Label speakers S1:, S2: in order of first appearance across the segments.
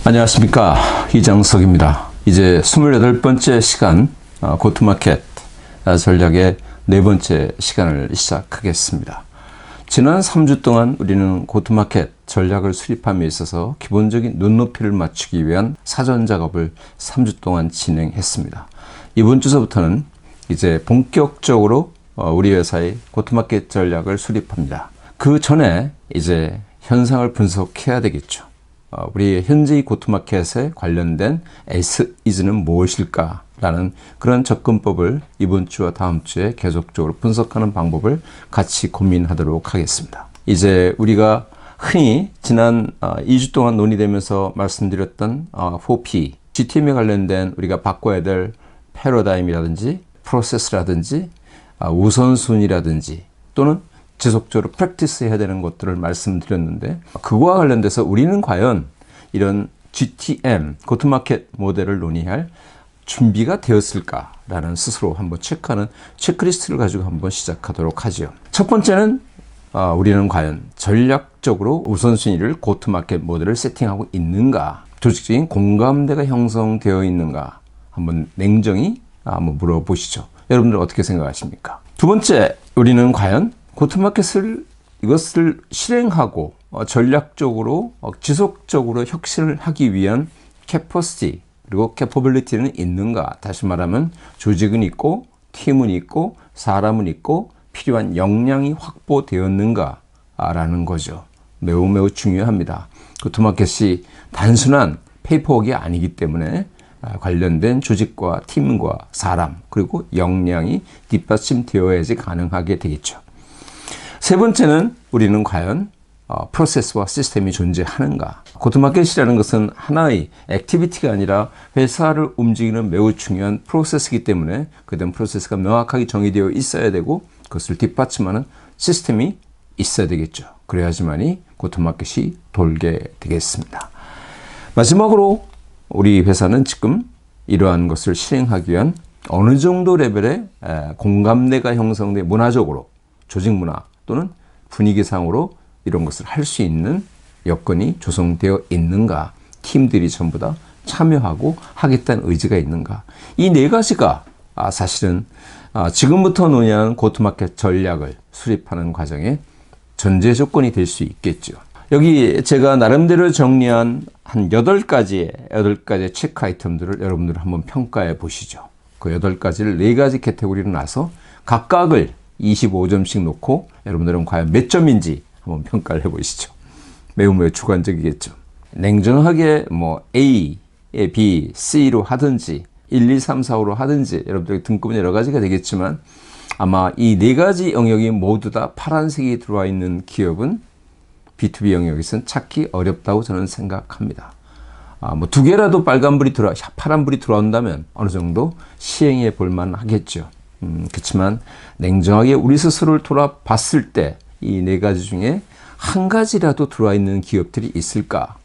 S1: 안녕하십니까, 이장석입니다. 이제 28번째 시간 고투마켓 전략의 네 번째 시간을 시작하겠습니다. 지난 3주 동안 우리는 고투마켓 전략을 수립함에 있어서 기본적인 눈높이를 맞추기 위한 사전 작업을 3주 동안 진행했습니다. 이번 주서부터는 이제 본격적으로 우리 회사의 고투마켓 전략을 수립합니다. 그 전에 이제 현상을 분석해야 되겠죠. 우리 현재의 고투마켓에 관련된 as-is는 무엇일까? 라는 그런 접근법을 이번 주와 다음 주에 계속적으로 분석하는 방법을 같이 고민하도록 하겠습니다. 이제 우리가 흔히 지난 2주 동안 논의되면서 말씀드렸던 4P, GTM에 관련된 우리가 바꿔야 될 패러다임이라든지 프로세스라든지 우선순위라든지 또는 지속적으로 프랙티스 해야 되는 것들을 말씀드렸는데, 그거와 관련돼서 우리는 과연 이런 GTM, 고투마켓 모델을 논의할 준비가 되었을까라는 스스로 한번 체크하는 체크리스트를 가지고 한번 시작하도록 하죠. 첫 번째는 우리는 과연 전략적으로 우선순위를 고투마켓 모델을 세팅하고 있는가, 조직적인 공감대가 형성되어 있는가 한번 냉정히 한번 물어보시죠. 여러분들 어떻게 생각하십니까? 두 번째, 우리는 과연 고투마켓을 이것을 실행하고 전략적으로 지속적으로 혁신을 하기 위한 캐퍼시티 그리고 캐퍼빌리티는 있는가? 다시 말하면 조직은 있고 팀은 있고 사람은 있고 필요한 역량이 확보되었는가? 라는 거죠. 매우 중요합니다. 고투마켓이 단순한 페이퍼워크가 아니기 때문에 관련된 조직과 팀과 사람 그리고 역량이 뒷받침되어야지 가능하게 되겠죠. 세 번째는 우리는 과연 프로세스와 시스템이 존재하는가. 고투마켓이라는 것은 하나의 액티비티가 아니라 회사를 움직이는 매우 중요한 프로세스이기 때문에 그다음 프로세스가 명확하게 정의되어 있어야 되고 그것을 뒷받침하는 시스템이 있어야 되겠죠. 그래야지만이 고투마켓이 돌게 되겠습니다. 마지막으로 우리 회사는 지금 이러한 것을 실행하기 위한 어느 정도 레벨의 공감대가 형성돼 문화적으로 조직 문화 또는 분위기상으로 이런 것을 할 수 있는 여건이 조성되어 있는가, 팀들이 전부 다 참여하고 하겠다는 의지가 있는가, 이 네 가지가 사실은 지금부터 논의하는 고투마켓 전략을 수립하는 과정의 전제 조건이 될 수 있겠죠. 여기 제가 나름대로 정리한 한 8가지의 체크 아이템들을 여러분들 한번 평가해 보시죠. 그 8가지를 4가지 카테고리로 나눠서 각각을 25점씩 놓고 여러분들은 과연 몇 점인지 한번 평가를 해보시죠. 매우 주관적이겠죠. 냉정하게 A, B, C로 하든지 1, 2, 3, 4, 5로 하든지 여러분들의 등급은 여러 가지가 되겠지만 아마 이 4가지 영역이 모두 다 파란색이 들어와 있는 기업은 B2B 영역에서는 찾기 어렵다고 저는 생각합니다. 2개라도 파란불이 들어온다면 어느 정도 시행해 볼 만하겠죠. 그렇지만 냉정하게 우리 스스로를 돌아봤을 때 이 4가지 중에 한 가지라도 들어와 있는 기업들이 있을까?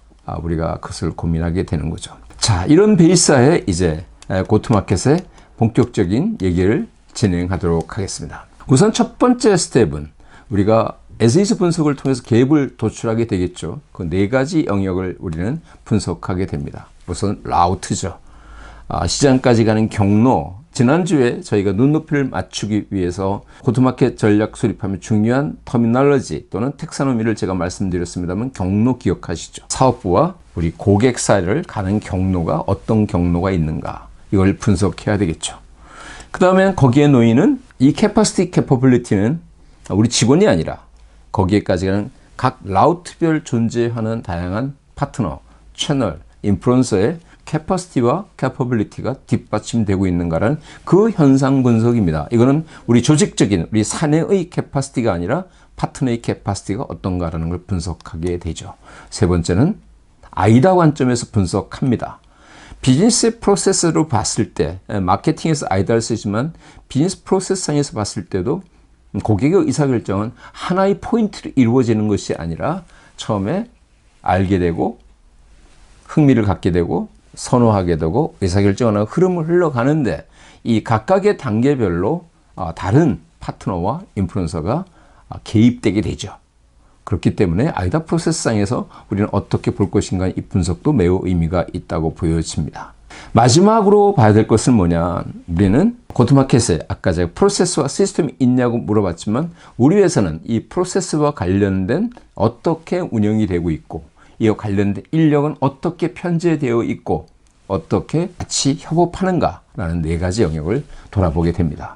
S1: 우리가 그것을 고민하게 되는 거죠. 자, 이런 베이스하에 이제 고투마켓의 본격적인 얘기를 진행하도록 하겠습니다. 우선 첫 번째 스텝은 우리가 as-is 분석을 통해서 갭을 도출하게 되겠죠. 그 4가지 영역을 우리는 분석하게 됩니다. 우선 라우트죠. 시장까지 가는 경로. 지난주에 저희가 눈높이를 맞추기 위해서 고투마켓 전략 수립하면 중요한 터미널러지 또는 텍사노미를 제가 말씀드렸습니다만 경로 기억하시죠? 사업부와 우리 고객 사이를 가는 경로가 어떤 경로가 있는가, 이걸 분석해야 되겠죠. 그 다음에 거기에 놓이는 이 캐퍼시티 캐퍼빌리티는 우리 직원이 아니라 거기에까지 가는 각 라우트별 존재하는 다양한 파트너, 채널, 인플루언서의 캐퍼시티와 캐퍼빌리티가 뒷받침되고 있는가라는 그 현상 분석입니다. 이거는 우리 조직적인 우리 사내의 캐퍼시티가 아니라 파트너의 캐퍼시티가 어떤가라는 걸 분석하게 되죠. 세 번째는 아이다 관점에서 분석합니다. 비즈니스 프로세스로 봤을 때, 마케팅에서 아이다를 쓰지만 비즈니스 프로세스상에서 봤을 때도 고객의 의사결정은 하나의 포인트로 이루어지는 것이 아니라 처음에 알게 되고 흥미를 갖게 되고 선호하게 되고 의사결정하는 흐름을 흘러가는데 이 각각의 단계별로 다른 파트너와 인플루언서가 개입되게 되죠. 그렇기 때문에 아이다 프로세스상에서 우리는 어떻게 볼 것인가 이 분석도 매우 의미가 있다고 보여집니다. 마지막으로 봐야 될 것은 뭐냐, 우리는 고트마켓에 아까 제가 프로세스와 시스템이 있냐고 물어봤지만 우리 회사는 이 프로세스와 관련된 어떻게 운영이 되고 있고 이와 관련된 인력은 어떻게 편제되어 있고 어떻게 같이 협업하는가라는 4가지 영역을 돌아보게 됩니다.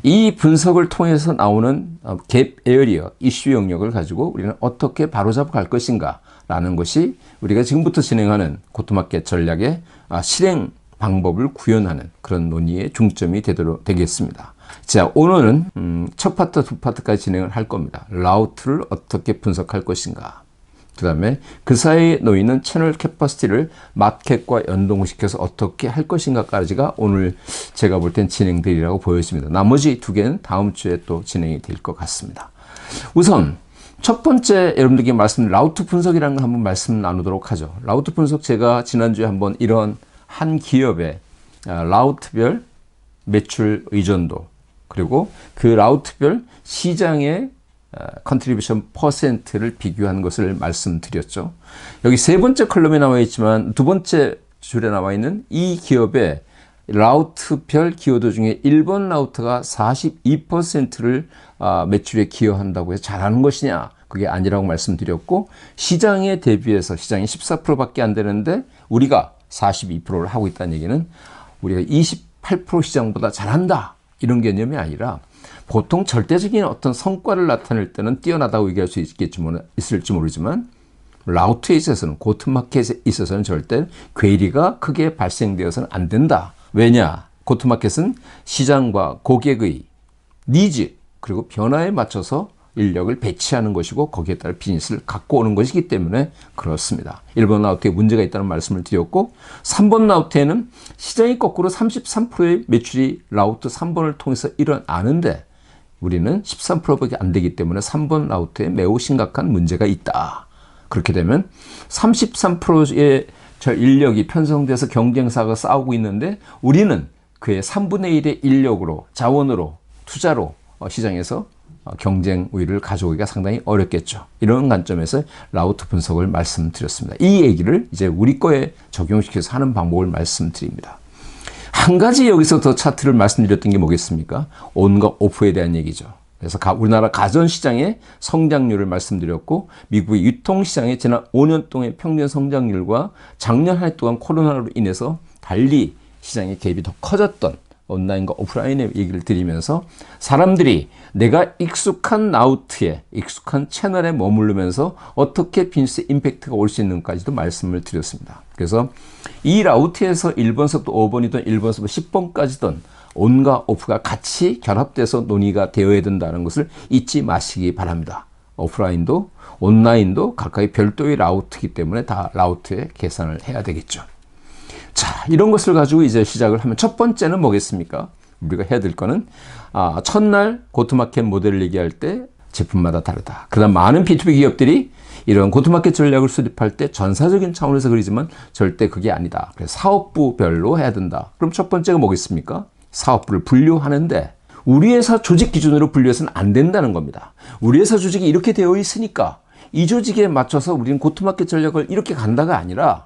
S1: 이 분석을 통해서 나오는 갭 에어리어 이슈 영역을 가지고 우리는 어떻게 바로잡아 갈 것인가 라는 것이 우리가 지금부터 진행하는 고트마켓 전략의 실행 방법을 구현하는 그런 논의의 중점이 되겠습니다. 자, 오늘은 첫 파트, 두 파트까지 진행을 할 겁니다. 라우트를 어떻게 분석할 것인가, 그 다음에 그 사이에 놓이는 채널 캐퍼시티를 마켓과 연동시켜서 어떻게 할 것인가까지가 오늘 제가 볼 땐 진행되리라고 보여집니다. 나머지 2개는 다음 주에 또 진행이 될 것 같습니다. 우선 첫 번째 여러분들께 말씀드린 라우트 분석이라는 걸 한번 말씀 나누도록 하죠. 라우트 분석, 제가 지난주에 한번 이런 한 기업의 라우트별 매출 의존도 그리고 그 라우트별 시장의 컨트리뷰션 퍼센트를 비교한 것을 말씀드렸죠. 여기 3번째 컬럼에 나와 있지만 2번째 줄에 나와 있는 이 기업의 라우트별 기여도 중에 1번 라우트가 42%를 매출에 기여한다고 해서 잘하는 것이냐, 그게 아니라고 말씀드렸고, 시장에 대비해서 시장이 14%밖에 안 되는데 우리가 42%를 하고 있다는 얘기는 우리가 28% 시장보다 잘한다 이런 개념이 아니라 보통 절대적인 어떤 성과를 나타낼 때는 뛰어나다고 얘기할 수 있을지 모르지만 라우트에 있어서는, 고트마켓에 있어서는 절대 괴리가 크게 발생되어서는 안 된다. 왜냐? 고트마켓은 시장과 고객의 니즈 그리고 변화에 맞춰서 인력을 배치하는 것이고 거기에 따라 비즈니스를 갖고 오는 것이기 때문에 그렇습니다. 1번 라우트에 문제가 있다는 말씀을 드렸고, 3번 라우트에는 시장이 거꾸로 33%의 매출이 라우트 3번을 통해서 일어나는데 우리는 13%밖에 안 되기 때문에 3번 라우트에 매우 심각한 문제가 있다. 그렇게 되면 33%의 저 인력이 편성돼서 경쟁사가 싸우고 있는데 우리는 그의 3분의 1의 인력으로, 자원으로, 투자로 시장에서 경쟁 우위를 가져오기가 상당히 어렵겠죠. 이런 관점에서 라우트 분석을 말씀드렸습니다. 이 얘기를 이제 우리 거에 적용시켜서 하는 방법을 말씀드립니다. 한 가지 여기서 더 차트를 말씀드렸던 게 뭐겠습니까? 온과 오프에 대한 얘기죠. 그래서 우리나라 가전시장의 성장률을 말씀드렸고, 미국의 유통시장의 지난 5년 동안의 평균 성장률과 작년 한 해 동안 코로나로 인해서 달리 시장의 갭이 더 커졌던 온라인과 오프라인의 얘기를 드리면서 사람들이 내가 익숙한 라우트에, 익숙한 채널에 머무르면서 어떻게 비즈니스 임팩트가 올 수 있는지까지도 말씀을 드렸습니다. 그래서 이 라우트에서 1번서부터 5번이든 1번서부터 10번까지든 온과 오프가 같이 결합돼서 논의가 되어야 된다는 것을 잊지 마시기 바랍니다. 오프라인도 온라인도 각각의 별도의 라우트이기 때문에 다 라우트에 계산을 해야 되겠죠. 자, 이런 것을 가지고 이제 시작을 하면 첫 번째는 뭐겠습니까? 우리가 해야 될 거는 첫날 고트마켓 모델을 얘기할 때 제품마다 다르다. 그다음 많은 B2B 기업들이 이런 고트마켓 전략을 수립할 때 전사적인 차원에서 그리지만 절대 그게 아니다. 그래서 사업부별로 해야 된다. 그럼 첫 번째가 뭐겠습니까? 사업부를 분류하는데 우리 회사 조직 기준으로 분류해서는 안 된다는 겁니다. 우리 회사 조직이 이렇게 되어 있으니까 이 조직에 맞춰서 우리는 고트마켓 전략을 이렇게 간다가 아니라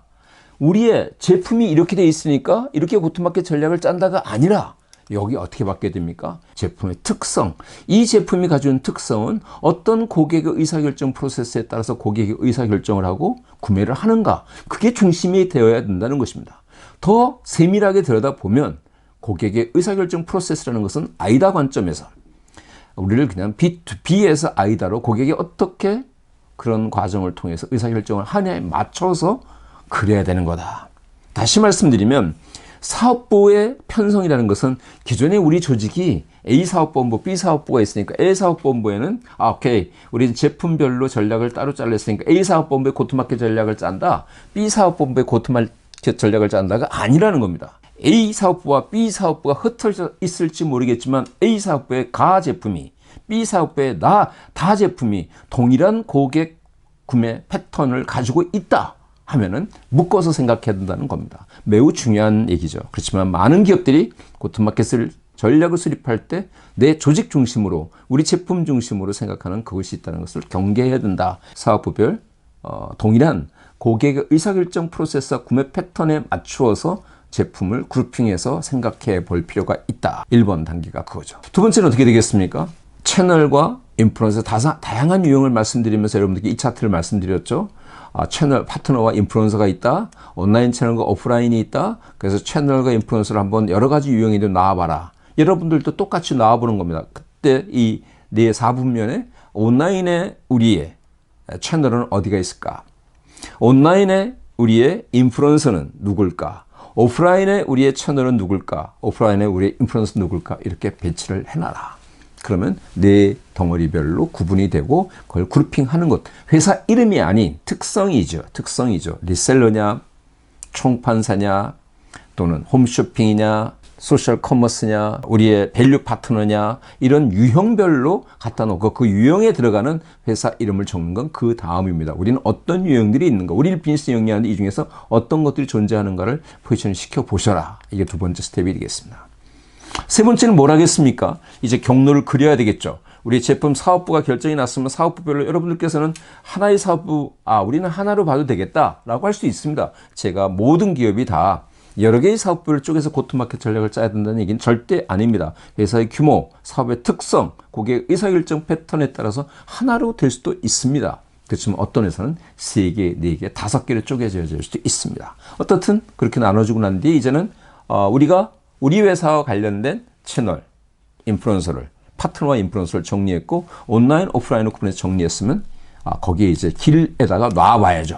S1: 우리의 제품이 이렇게 되어 있으니까 이렇게 고트마켓 전략을 짠다가 아니라 여기 어떻게 바뀌게 됩니까? 제품의 특성. 이 제품이 가지고 있는 특성은 어떤 고객의 의사결정 프로세스에 따라서 고객이 의사결정을 하고 구매를 하는가. 그게 중심이 되어야 된다는 것입니다. 더 세밀하게 들여다보면 고객의 의사결정 프로세스라는 것은 아이다 관점에서 우리를 그냥 B2B에서 아이다로 고객이 어떻게 그런 과정을 통해서 의사결정을 하냐에 맞춰서 그래야 되는 거다. 다시 말씀드리면 사업부의 편성이라는 것은 기존에 우리 조직이 A 사업본부, B 사업부가 있으니까 A 사업본부에는 오케이, 우리 제품별로 전략을 따로 잘랐으니까 A 사업본부의 고트마켓 전략을 짠다. B 사업본부의 고트마켓 전략을 짠다가 아니라는 겁니다. A 사업부와 B 사업부가 흩어져 있을지 모르겠지만 A 사업부의 가 제품이, B 사업부의 다 제품이 동일한 고객 구매 패턴을 가지고 있다 하면은 묶어서 생각해야 된다는 겁니다. 매우 중요한 얘기죠. 그렇지만 많은 기업들이 고트마켓을 전략을 수립할 때 내 조직 중심으로 우리 제품 중심으로 생각하는 그것이 있다는 것을 경계해야 된다. 사업부별 동일한 고객의 의사결정 프로세스와 구매 패턴에 맞추어서 제품을 그룹핑해서 생각해 볼 필요가 있다. 1번 단계가 그거죠. 두 번째는 어떻게 되겠습니까? 채널과 인플루언서 다양한 유형을 말씀드리면서 여러분들께 이 차트를 말씀드렸죠. 채널 파트너와 인플루언서가 있다. 온라인 채널과 오프라인이 있다. 그래서 채널과 인플루언서를 한번 여러 가지 유형이 나와봐라. 여러분들도 똑같이 나와보는 겁니다. 그때 이 네 4분면에 온라인에 우리의 채널은 어디가 있을까? 온라인에 우리의 인플루언서는 누굴까? 오프라인에 우리의 채널은 누굴까? 오프라인에 우리의 인플루언서는 누굴까? 이렇게 배치를 해놔라. 그러면 네 덩어리별로 구분이 되고 그걸 그룹핑하는 것. 회사 이름이 아닌 특성이죠. 리셀러냐, 총판사냐, 또는 홈쇼핑이냐, 소셜 커머스냐, 우리의 밸류 파트너냐, 이런 유형별로 갖다 놓고 그 유형에 들어가는 회사 이름을 적는 건 그 다음입니다. 우리는 어떤 유형들이 있는가, 우리 비즈니스 영역하는데 이 중에서 어떤 것들이 존재하는가를 포지션을 시켜 보셔라. 이게 두 번째 스텝이 되겠습니다. 세 번째는 뭘 하겠습니까? 이제 경로를 그려야 되겠죠. 우리 제품 사업부가 결정이 났으면 사업부별로 여러분들께서는 하나의 사업부, 우리는 하나로 봐도 되겠다라고 할 수 있습니다. 제가 모든 기업이 다 여러 개의 사업부를 쪼개서 고트마켓 전략을 짜야 된다는 얘기는 절대 아닙니다. 회사의 규모, 사업의 특성, 고객의 의사결정 패턴에 따라서 하나로 될 수도 있습니다. 그렇지만 어떤 회사는 3개, 4개, 5개로 쪼개져야 될 수도 있습니다. 어떻든 그렇게 나눠주고 난 뒤에 이제는 우리가 우리 회사와 관련된 채널, 인플루언서를, 파트너와 인플루언서를 정리했고 온라인, 오프라인으로 구분해서 정리했으면 거기에 이제 길에다가 놔봐야죠.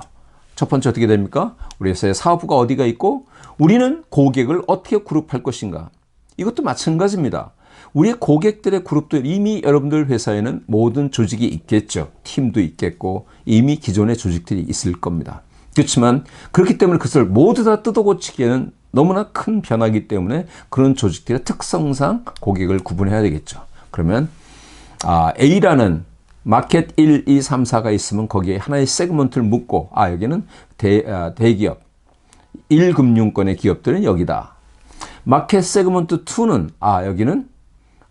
S1: 첫 번째 어떻게 됩니까? 우리 회사의 사업부가 어디가 있고 우리는 고객을 어떻게 그룹할 것인가. 이것도 마찬가지입니다. 우리의 고객들의 그룹도 이미 여러분들 회사에는 모든 조직이 있겠죠. 팀도 있겠고 이미 기존의 조직들이 있을 겁니다. 그렇지만 그렇기 때문에 그것을 모두 다 뜯어고치기에는 너무나 큰 변화이기 때문에 그런 조직들의 특성상 고객을 구분해야 되겠죠. 그러면 A라는 마켓 1, 2, 3, 4가 있으면 거기에 하나의 세그먼트를 묶고 여기는 대기업 1금융권의 기업들은 여기다. 마켓 세그먼트 2는 여기는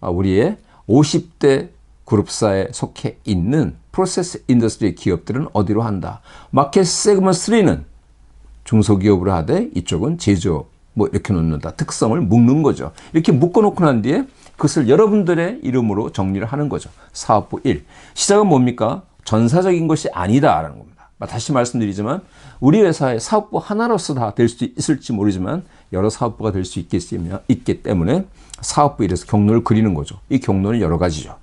S1: 우리의 50대 그룹사에 속해 있는 프로세스 인더스트리 기업들은 어디로 한다. 마켓 세그먼트 3는 중소기업으로 하되 이쪽은 제조업 이렇게 놓는다. 특성을 묶는 거죠. 이렇게 묶어놓고 난 뒤에 그것을 여러분들의 이름으로 정리를 하는 거죠. 사업부 1. 시작은 뭡니까? 전사적인 것이 아니다라는 겁니다. 다시 말씀드리지만 우리 회사의 사업부 하나로서 다 될 수 있을지 모르지만 여러 사업부가 될 수 있기 때문에 사업부 1에서 경로를 그리는 거죠. 이 경로는 여러 가지죠.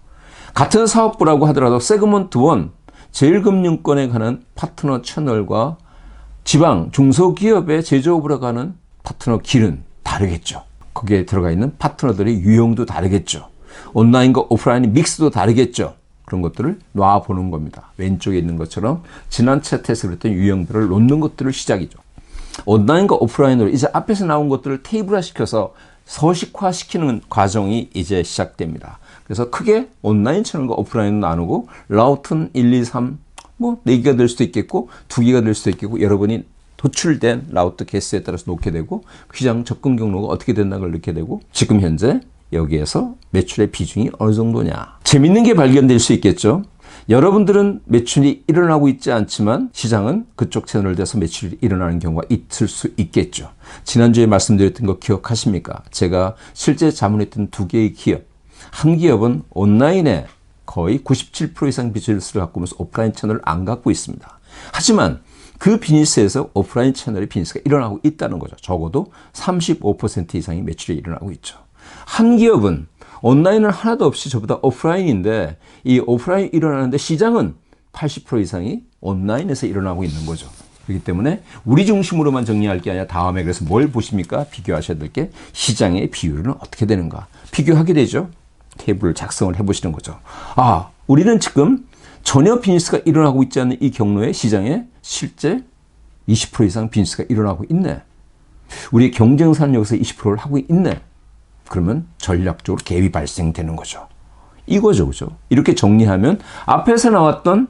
S1: 같은 사업부라고 하더라도 세그먼트 1, 제일금융권에 가는 파트너 채널과 지방 중소기업의 제조업으로 가는 파트너 길은 다르겠죠. 거기에 들어가 있는 파트너들의 유형도 다르겠죠. 온라인과 오프라인의 믹스도 다르겠죠. 그런 것들을 놔보는 겁니다. 왼쪽에 있는 것처럼 지난 차트에서 그랬던 유형들을 놓는 것들을 시작이죠. 온라인과 오프라인으로 이제 앞에서 나온 것들을 테이블화시켜서 서식화시키는 과정이 이제 시작됩니다. 그래서 크게 온라인 채널과 오프라인을 나누고 라우트는 1, 2, 3, 4개가 될 수도 있겠고 2개가 될 수도 있겠고 여러분이 도출된 라우트 개수에 따라서 놓게 되고 시장 접근 경로가 어떻게 된다는 걸 넣게 되고 지금 현재 여기에서 매출의 비중이 어느 정도냐. 재밌는 게 발견될 수 있겠죠. 여러분들은 매출이 일어나고 있지 않지만 시장은 그쪽 채널을 대서 매출이 일어나는 경우가 있을 수 있겠죠. 지난주에 말씀드렸던 거 기억하십니까? 제가 실제 자문했던 2개의 기업. 한 기업은 온라인에 거의 97% 이상 비즈니스를 갖고 오면서 오프라인 채널을 안 갖고 있습니다. 하지만 그 비즈니스에서 오프라인 채널의 비즈니스가 일어나고 있다는 거죠. 적어도 35% 이상의 매출이 일어나고 있죠. 한 기업은 온라인은 하나도 없이 저보다 오프라인인데 이 오프라인이 일어나는데 시장은 80% 이상이 온라인에서 일어나고 있는 거죠. 그렇기 때문에 우리 중심으로만 정리할 게 아니라 다음에 그래서 뭘 보십니까? 비교하셔야 될 게 시장의 비율은 어떻게 되는가. 비교하게 되죠. 테이블을 작성을 해보시는 거죠. 우리는 지금 전혀 비즈니스가 일어나고 있지 않는 이 경로에 시장에 실제 20% 이상 비즈니스가 일어나고 있네. 우리의 경쟁사는 여기서 20%를 하고 있네. 그러면 전략적으로 갭이 발생되는 거죠. 이거죠, 그죠? 이렇게 정리하면 앞에서 나왔던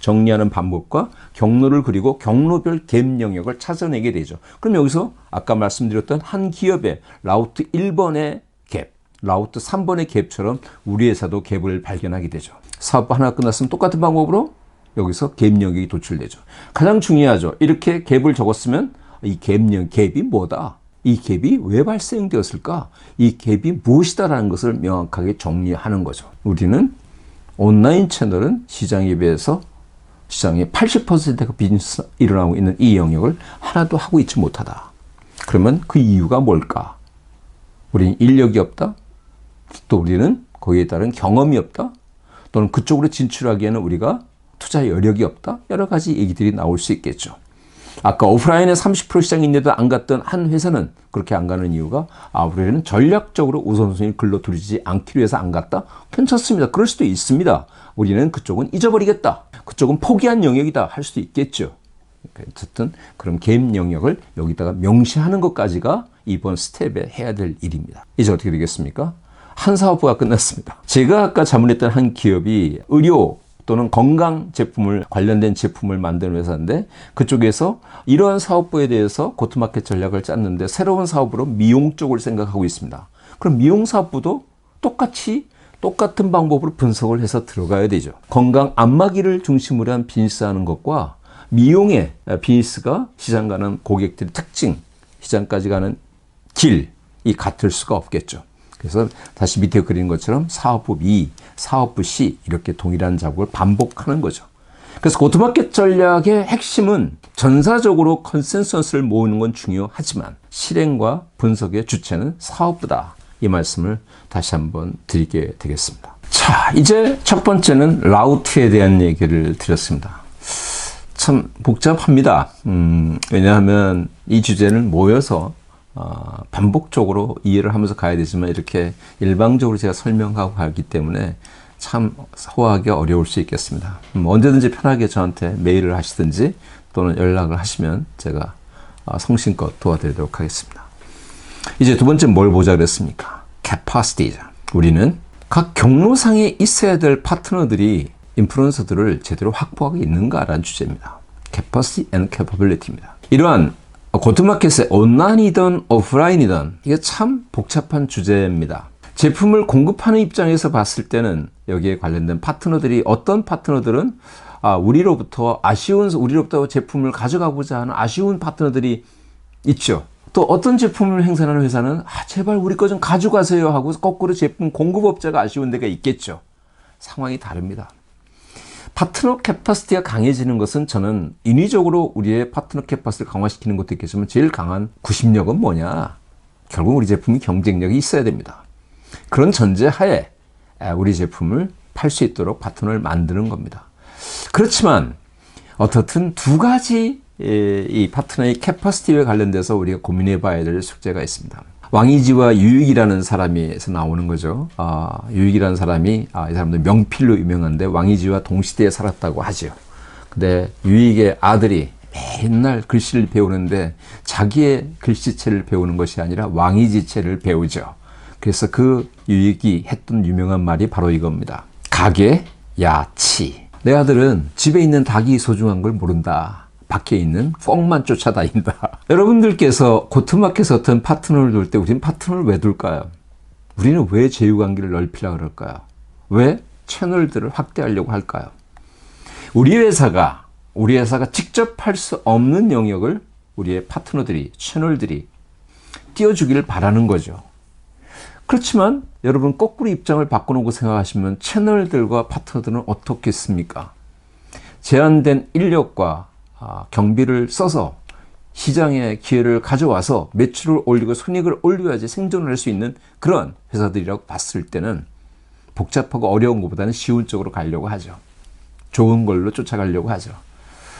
S1: 정리하는 방법과 경로를 그리고 경로별 갭 영역을 찾아내게 되죠. 그럼 여기서 아까 말씀드렸던 한 기업의 라우트 1번의 갭, 라우트 3번의 갭처럼 우리 회사도 갭을 발견하게 되죠. 사업 하나 끝났으면 똑같은 방법으로 여기서 갭 영역이 도출되죠. 가장 중요하죠. 이렇게 갭을 적었으면 이 갭이 뭐다? 이 갭이 왜 발생되었을까? 이 갭이 무엇이다라는 것을 명확하게 정리하는 거죠. 우리는 온라인 채널은 시장에 비해서 시장의 80%가 비즈니스 일어나고 있는 이 영역을 하나도 하고 있지 못하다. 그러면 그 이유가 뭘까? 우리는 인력이 없다? 또 우리는 거기에 따른 경험이 없다? 또는 그쪽으로 진출하기에는 우리가 투자 여력이 없다? 여러 가지 얘기들이 나올 수 있겠죠. 아까 오프라인에 30% 시장인데도 안 갔던 한 회사는 그렇게 안 가는 이유가 우리는 전략적으로 우선순위를 글로 두지 않기로 해서 안 갔다? 괜찮습니다. 그럴 수도 있습니다. 우리는 그쪽은 잊어버리겠다. 그쪽은 포기한 영역이다 할 수도 있겠죠. 어쨌든 그런 갭 영역을 여기다가 명시하는 것까지가 이번 스텝에 해야 될 일입니다. 이제 어떻게 되겠습니까? 한 사업부가 끝났습니다. 제가 아까 자문했던 한 기업이 의료 또는 건강 제품을 관련된 제품을 만드는 회사인데 그쪽에서 이러한 사업부에 대해서 고트마켓 전략을 짰는데 새로운 사업으로 미용 쪽을 생각하고 있습니다. 그럼 미용 사업부도 똑같은 방법으로 분석을 해서 들어가야 되죠. 건강 안마기를 중심으로 한 비즈니스 하는 것과 미용의 비즈니스가 시장 가는 고객들의 특징, 시장까지 가는 길이 같을 수가 없겠죠. 그래서 다시 밑에 그린 것처럼 사업부 B, 사업부 C 이렇게 동일한 작업을 반복하는 거죠. 그래서 고트마켓 전략의 핵심은 전사적으로 컨센서스를 모으는 건 중요하지만 실행과 분석의 주체는 사업부다. 이 말씀을 다시 한번 드리게 되겠습니다. 자, 이제 첫 번째는 라우트에 대한 얘기를 드렸습니다. 참 복잡합니다. 왜냐하면 이 주제는 모여서 반복적으로 이해를 하면서 가야 되지만 이렇게 일방적으로 제가 설명하고 가기 때문에 참 소화하기 어려울 수 있겠습니다. 언제든지 편하게 저한테 메일을 하시든지 또는 연락을 하시면 제가 성심껏 도와드리도록 하겠습니다. 이제 두 번째 뭘 보자 그랬습니까? 캐파시티죠. 우리는 각 경로상에 있어야 될 파트너들이 인플루언서들을 제대로 확보하고 있는가라는 주제입니다. Capacity and Capability입니다. 이러한 고트마켓의 온라인이든 오프라인이든 이게 참 복잡한 주제입니다. 제품을 공급하는 입장에서 봤을 때는 여기에 관련된 파트너들이 어떤 파트너들은 우리로부터 제품을 가져가고자 하는 아쉬운 파트너들이 있죠. 또 어떤 제품을 생산하는 회사는 제발 우리 거 좀 가져가세요 하고 거꾸로 제품 공급업자가 아쉬운 데가 있겠죠. 상황이 다릅니다. 파트너 캐파시티가 강해지는 것은 저는 인위적으로 우리의 파트너 캐파시티를 강화시키는 것도 있겠지만 제일 강한 구심력은 뭐냐? 결국 우리 제품이 경쟁력이 있어야 됩니다. 그런 전제하에 우리 제품을 팔 수 있도록 파트너를 만드는 겁니다. 그렇지만 어떻든 두 가지 이 파트너의 캐파시티에 관련돼서 우리가 고민해 봐야 될 숙제가 있습니다. 왕이지와 유익이라는 사람에서 나오는 거죠. 유익이라는 사람이 이 사람들 명필로 유명한데 왕이지와 동시대에 살았다고 하죠. 근데 유익의 아들이 맨날 글씨를 배우는데 자기의 글씨체를 배우는 것이 아니라 왕이지체를 배우죠. 그래서 그 유익이 했던 유명한 말이 바로 이겁니다. 가게 야치. 내 아들은 집에 있는 닭이 소중한 걸 모른다. 밖에 있는 뻥만 쫓아다닌다. 여러분들께서 고트마켓에서 어떤 파트너를 둘 때 우리는 파트너를 왜 둘까요? 우리는 왜 제휴관계를 넓히려고 그럴까요? 왜 채널들을 확대하려고 할까요? 우리 회사가 직접 할 수 없는 영역을 우리의 파트너들이, 채널들이 띄워주기를 바라는 거죠. 그렇지만 여러분 거꾸로 입장을 바꿔놓고 생각하시면 채널들과 파트너들은 어떻겠습니까? 제한된 인력과 경비를 써서 시장에 기회를 가져와서 매출을 올리고 손익을 올려야지 생존을 할 수 있는 그런 회사들이라고 봤을 때는 복잡하고 어려운 것보다는 쉬운 쪽으로 가려고 하죠. 좋은 걸로 쫓아가려고 하죠.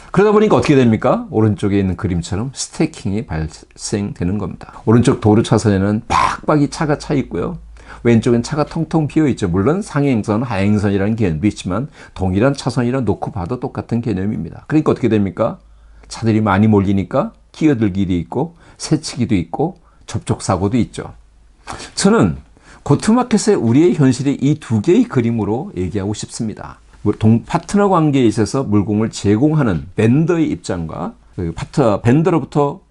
S1: 그러다 보니까 어떻게 됩니까? 오른쪽에 있는 그림처럼 스태킹이 발생되는 겁니다. 오른쪽 도로 차선에는 빡빡이 차가 차 있고요. 왼쪽엔 차가 텅텅 비어 있죠. 물론 상행선, 하행선이라는 개념도 있지만 동일한 차선이라 놓고 봐도 똑같은 개념입니다. 그러니까 어떻게 됩니까? 차들이 많이 몰리니까 끼어들기도 있고 새치기도 있고 접촉사고도 있죠. 저는 고트마켓의 우리의 현실이 이 두 개의 그림으로 얘기하고 싶습니다. 파트너 관계에 있어서 물공을 제공하는 벤더의 입장과 벤더로부터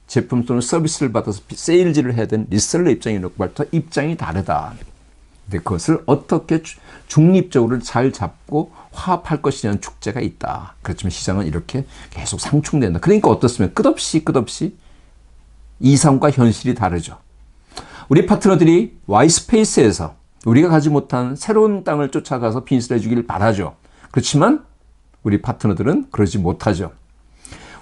S1: 제품 또는 서비스를 받아서 세일즈를 해야 되는 리셀러 입장으로부터 입장이 다르다. 근데 그것을 어떻게 중립적으로 잘 잡고 화합할 것이냐는 축제가 있다. 그렇지만 시장은 이렇게 계속 상충된다. 그러니까 어떻습니까? 끝없이 이상과 현실이 다르죠. 우리 파트너들이 Y스페이스에서 우리가 가지 못한 새로운 땅을 쫓아가서 비즈니스를 해주길 바라죠. 그렇지만 우리 파트너들은 그러지 못하죠.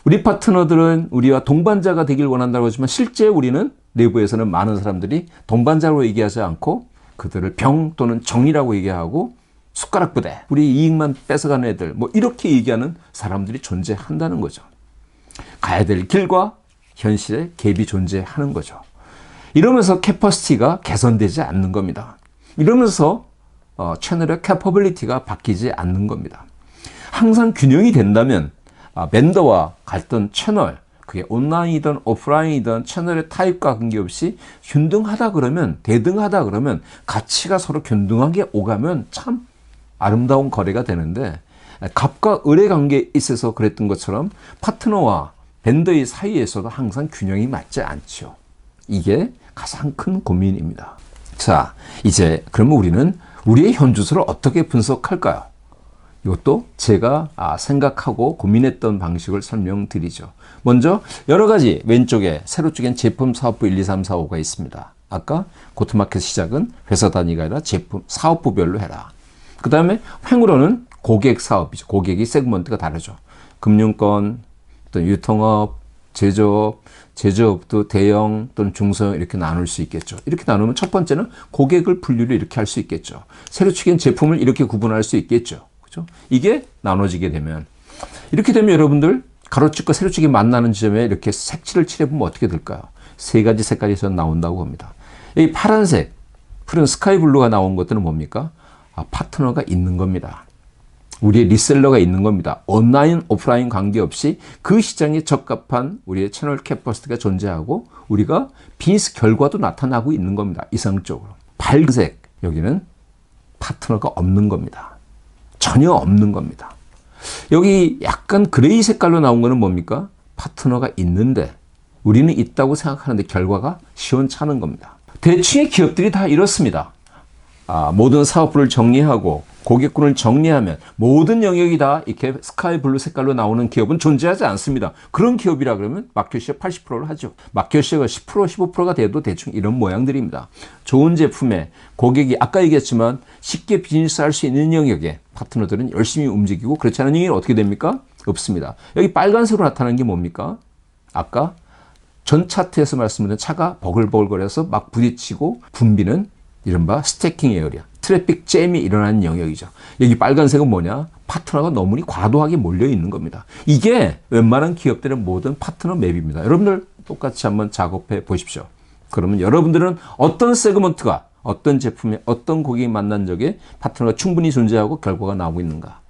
S1: 우리 파트너들은 우리와 동반자가 되길 원한다고 하지만 실제 우리는 내부에서는 많은 사람들이 동반자로 얘기하지 않고 그들을 병 또는 정이라고 얘기하고 숟가락 부대, 우리 이익만 뺏어가는 애들, 뭐 이렇게 얘기하는 사람들이 존재한다는 거죠. 가야 될 길과 현실의 갭이 존재하는 거죠. 이러면서 캐퍼시티가 개선되지 않는 겁니다. 이러면서 채널의 캐퍼빌리티가 바뀌지 않는 겁니다. 항상 균형이 된다면 벤더와 같은 채널, 그게 온라인이든 오프라인이든 채널의 타입과 관계없이 균등하다 그러면, 대등하다 그러면 가치가 서로 균등하게 오가면 참 아름다운 거래가 되는데, 갑과 을의 관계에 있어서 그랬던 것처럼 파트너와 벤더의 사이에서도 항상 균형이 맞지 않죠. 이게 가장 큰 고민입니다. 자, 이제 그러면 우리는 우리의 현주소를 어떻게 분석할까요? 이것도 제가 생각하고 고민했던 방식을 설명드리죠. 먼저 여러 가지 왼쪽에 세로 쪼갠 제품 사업부 1, 2, 3, 4, 5가 있습니다. 아까 고트마켓 시작은 회사 단위가 아니라 제품 사업부별로 해라. 그 다음에 횡으로는 고객 사업이죠. 고객이 세그먼트가 다르죠. 금융권, 또 유통업, 제조업도 대형 또는 중소형 이렇게 나눌 수 있겠죠. 이렇게 나누면 첫 번째는 고객을 분류를 이렇게 할 수 있겠죠. 세로 쪼갠 제품을 이렇게 구분할 수 있겠죠. 그죠? 이게 나눠지게 되면, 이렇게 되면 여러분들 가로축과 세로축이 만나는 지점에 이렇게 색칠을 칠해보면 어떻게 될까요? 세 가지 색깔이 전 나온다고 봅니다. 이 파란색, 푸른 스카이 블루가 나온 것들은 뭡니까? 파트너가 있는 겁니다. 우리의 리셀러가 있는 겁니다. 온라인, 오프라인 관계없이 그 시장에 적합한 우리의 채널 캐퍼시티가 존재하고 우리가 비즈니스 결과도 나타나고 있는 겁니다. 이상적으로. 밝은색, 여기는 파트너가 없는 겁니다. 전혀 없는 겁니다. 여기 약간 그레이 색깔로 나온 거는 뭡니까? 파트너가 있는데 우리는 있다고 생각하는데 결과가 시원찮은 겁니다. 대충의 기업들이 다 이렇습니다. 모든 사업부를 정리하고 고객군을 정리하면 모든 영역이 다 이렇게 스카이 블루 색깔로 나오는 기업은 존재하지 않습니다. 그런 기업이라 그러면 마켓시어 80%를 하죠. 마켓시어가 10%, 15%가 돼도 대충 이런 모양들입니다. 좋은 제품에 고객이 아까 얘기했지만 쉽게 비즈니스 할 수 있는 영역에 파트너들은 열심히 움직이고, 그렇지 않은 영역이 어떻게 됩니까? 없습니다. 여기 빨간색으로 나타나는 게 뭡니까? 아까 전 차트에서 말씀드린 차가 버글버글거려서 막 부딪히고 붐비는 이른바 스태킹 에어리아, 트래픽 잼이 일어나는 영역이죠. 여기 빨간색은 뭐냐? 파트너가 너무 과도하게 몰려 있는 겁니다. 이게 웬만한 기업들의 모든 파트너 맵입니다. 여러분들 똑같이 한번 작업해 보십시오. 그러면 여러분들은 어떤 세그먼트가, 어떤 제품에 어떤 고객이 만난 적에 파트너가 충분히 존재하고 결과가 나오고 있는가?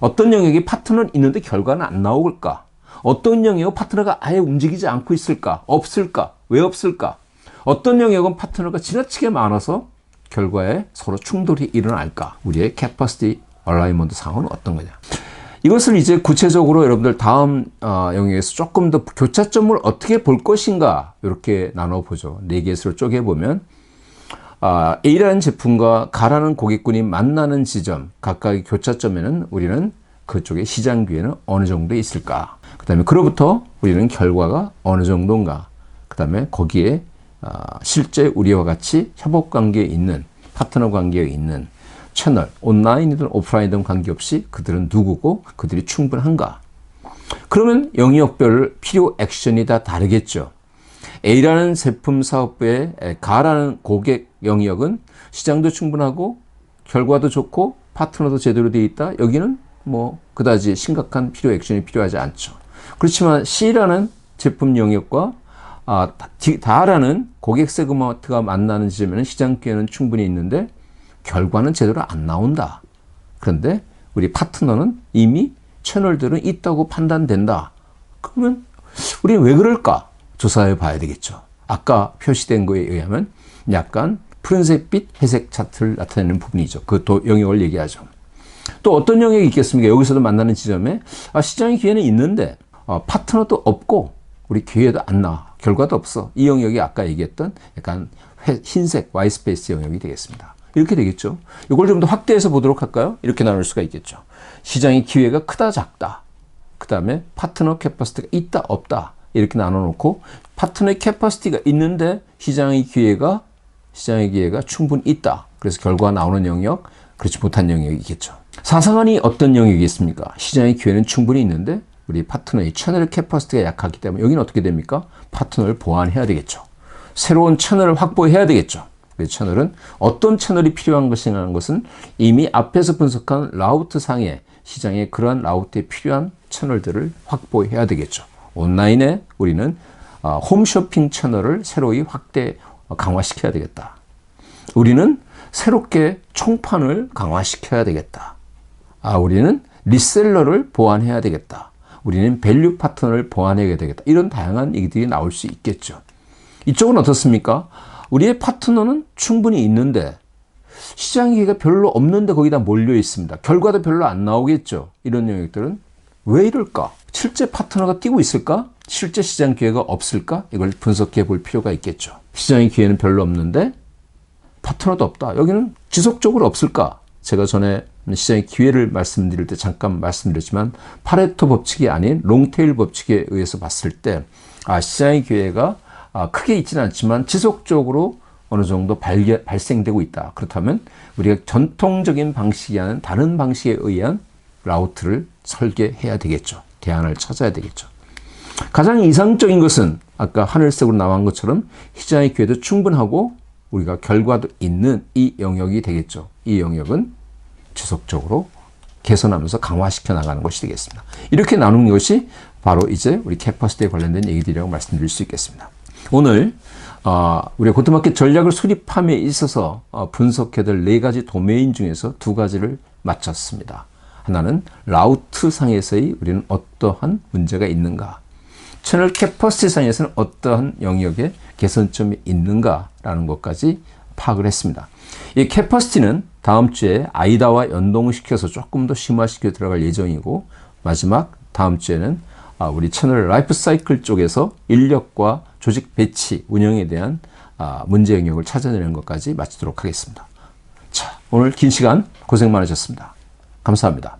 S1: 어떤 영역에 파트너는 있는데 결과는 안 나올까? 어떤 영역은 파트너가 아예 움직이지 않고 있을까? 없을까? 왜 없을까? 어떤 영역은 파트너가 지나치게 많아서 결과에 서로 충돌이 일어날까? 우리의 캐퍼시티 얼라이먼트 상황은 어떤 거냐? 이것을 이제 구체적으로 여러분들 다음 영역에서 조금 더 교차점을 어떻게 볼 것인가 이렇게 나눠보죠. 4개수로 쪼개보면 A라는 제품과 G라는 고객군이 만나는 지점, 각각의 교차점에는 우리는 그쪽의 시장 기회는 어느 정도 있을까? 그 다음에 그로부터 우리는 결과가 어느 정도인가? 그 다음에 거기에 실제 우리와 같이 협업 관계에 있는, 파트너 관계에 있는 채널, 온라인이든 오프라인이든 관계없이 그들은 누구고 그들이 충분한가? 그러면 영역별 필요 액션이 다 다르겠죠. A라는 제품 사업부의 G라는 고객 영역은 시장도 충분하고 결과도 좋고 파트너도 제대로 되어 있다. 여기는 뭐 그다지 심각한 필요 액션이 필요하지 않죠. 그렇지만 C라는 제품 영역과 다라는 고객 세그먼트가 만나는 지점에는 시장 기회는 충분히 있는데 결과는 제대로 안 나온다. 그런데 우리 파트너는 이미 채널들은 있다고 판단된다. 그러면 우리는 왜 그럴까? 조사해 봐야 되겠죠. 아까 표시된 거에 의하면 약간 푸른색빛, 회색 차트를 나타내는 부분이죠. 그 영역을 얘기하죠. 또 어떤 영역이 있겠습니까? 여기서도 만나는 지점에 시장의 기회는 있는데 파트너도 없고 우리 기회도 안 나와. 결과도 없어. 이 영역이 아까 얘기했던 약간 흰색 와이스페이스 영역이 되겠습니다. 이렇게 되겠죠. 이걸 좀 더 확대해서 보도록 할까요? 이렇게 나눌 수가 있겠죠. 시장의 기회가 크다 작다. 그 다음에 파트너 캐퍼시티가 있다 없다. 이렇게 나눠놓고 파트너의 캐퍼시티가 있는데 시장의 기회가 충분히 있다. 그래서 결과가 나오는 영역, 그렇지 못한 영역이 있겠죠. 사상안이 어떤 영역이겠습니까? 시장의 기회는 충분히 있는데 우리 파트너의 채널 캐퍼시티가 약하기 때문에 여기는 어떻게 됩니까? 파트너를 보완해야 되겠죠. 새로운 채널을 확보해야 되겠죠. 그 채널은 어떤 채널이 필요한 것이라는 것은 이미 앞에서 분석한 라우트 상에 시장에 그러한 라우트에 필요한 채널들을 확보해야 되겠죠. 온라인에 우리는 홈쇼핑 채널을 새로이 강화시켜야 되겠다. 우리는 새롭게 총판을 강화시켜야 되겠다. 우리는 리셀러를 보완해야 되겠다. 우리는 밸류 파트너를 보완해야 되겠다. 이런 다양한 얘기들이 나올 수 있겠죠. 이쪽은 어떻습니까? 우리의 파트너는 충분히 있는데 시장 기회가 별로 없는데 거기다 몰려 있습니다. 결과도 별로 안 나오겠죠. 이런 영역들은 왜 이럴까? 실제 파트너가 뛰고 있을까? 실제 시장 기회가 없을까? 이걸 분석해 볼 필요가 있겠죠. 시장의 기회는 별로 없는데 파트너도 없다. 여기는 지속적으로 없을까? 제가 전에 시장의 기회를 말씀드릴 때 잠깐 말씀드렸지만 파레토 법칙이 아닌 롱테일 법칙에 의해서 봤을 때 시장의 기회가 크게 있지는 않지만 지속적으로 어느 정도 발생되고 있다. 그렇다면 우리가 전통적인 방식이 아닌 다른 방식에 의한 라우트를 설계해야 되겠죠. 대안을 찾아야 되겠죠. 가장 이상적인 것은 아까 하늘색으로 나온 것처럼 시장의 기회도 충분하고 우리가 결과도 있는 이 영역이 되겠죠. 이 영역은 지속적으로 개선하면서 강화시켜 나가는 것이 되겠습니다. 이렇게 나누는 것이 바로 이제 우리 캐퍼시티에 관련된 얘기들이라고 말씀드릴 수 있겠습니다. 오늘 우리가 고트마켓 전략을 수립함에 있어서 분석해야 될 4가지 도메인 중에서 2가지를 마쳤습니다. 하나는 라우트 상에서의 우리는 어떠한 문제가 있는가, 채널 캐퍼시티 상에서는 어떠한 영역에 개선점이 있는가라는 것까지 파악을 했습니다. 이 캐퍼시티는 다음 주에 아이다와 연동시켜서 조금 더 심화시켜 들어갈 예정이고, 마지막 다음 주에는 우리 채널 라이프 사이클 쪽에서 인력과 조직 배치, 운영에 대한 문제 영역을 찾아내는 것까지 마치도록 하겠습니다. 자, 오늘 긴 시간 고생 많으셨습니다. 감사합니다.